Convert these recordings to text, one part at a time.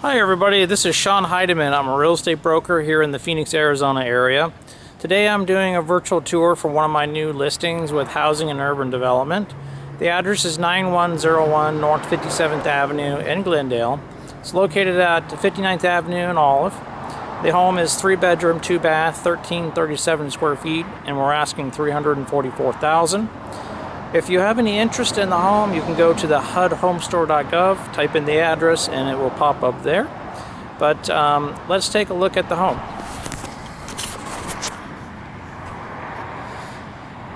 Hi everybody, this is Sean Heidemann. I'm a real estate broker here in the Phoenix, Arizona area. Today I'm doing a virtual tour for one of my new listings with Housing and Urban Development. The address is 9101 North 57th Avenue in Glendale. It's located at 59th Avenue in Olive. The home is 3-bedroom, 2-bath, 1337 square feet, and we're asking $344,000. If you have any interest in the home, you can go to the hudhomestore.gov, type in the address, and it will pop up there. But let's take a look at the home.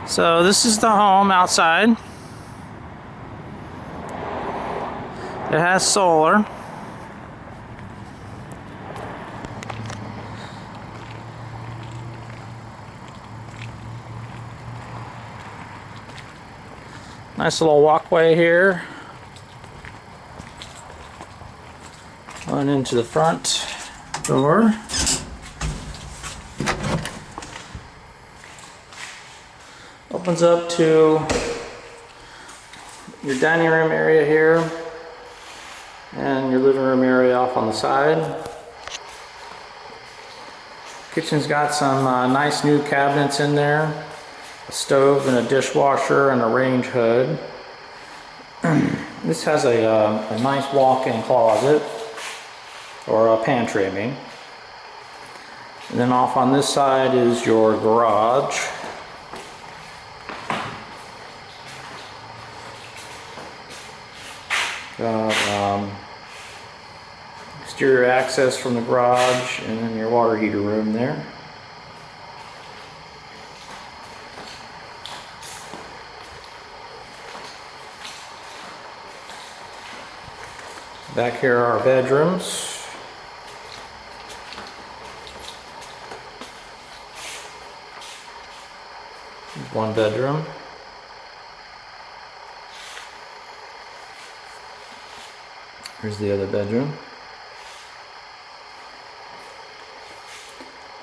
So this is the home outside. It has solar. Nice little walkway here. On into the front door. Opens up to your dining room area here and your living room area off on the side. Kitchen's got some nice new cabinets in there. A stove and a dishwasher and a range hood. This has a nice walk-in closet, or a pantry I mean. And then off on this side is your garage. Got exterior access from the garage, and then your water heater room there. Back here are our bedrooms. One bedroom. Here's the other bedroom.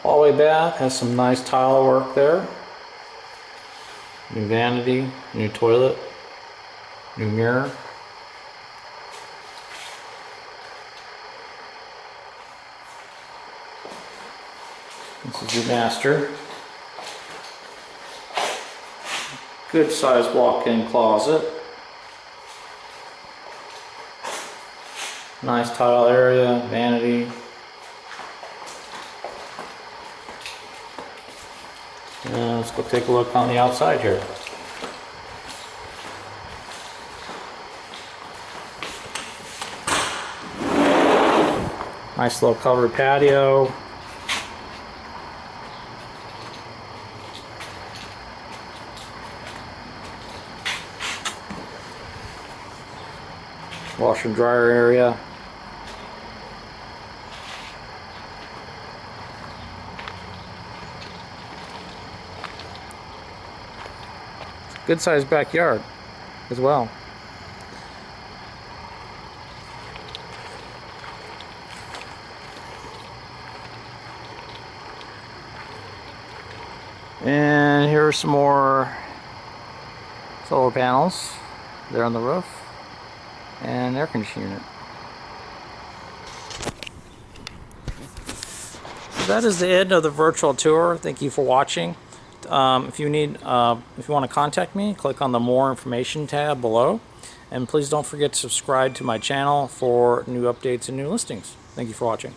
Hallway bath has some nice tile work there. New vanity, new toilet, new mirror. This is your master. Good sized walk-in closet. Nice tile area, vanity. And let's go take a look on the outside here. Nice little covered patio. Washer and dryer area. Good sized backyard as well. And here are some more solar panels there on the roof. And air conditioning unit. So that is the end of the virtual tour. Thank you for watching. If you want to contact me, click on the More Information tab below. And please don't forget to subscribe to my channel for new updates and new listings. Thank you for watching.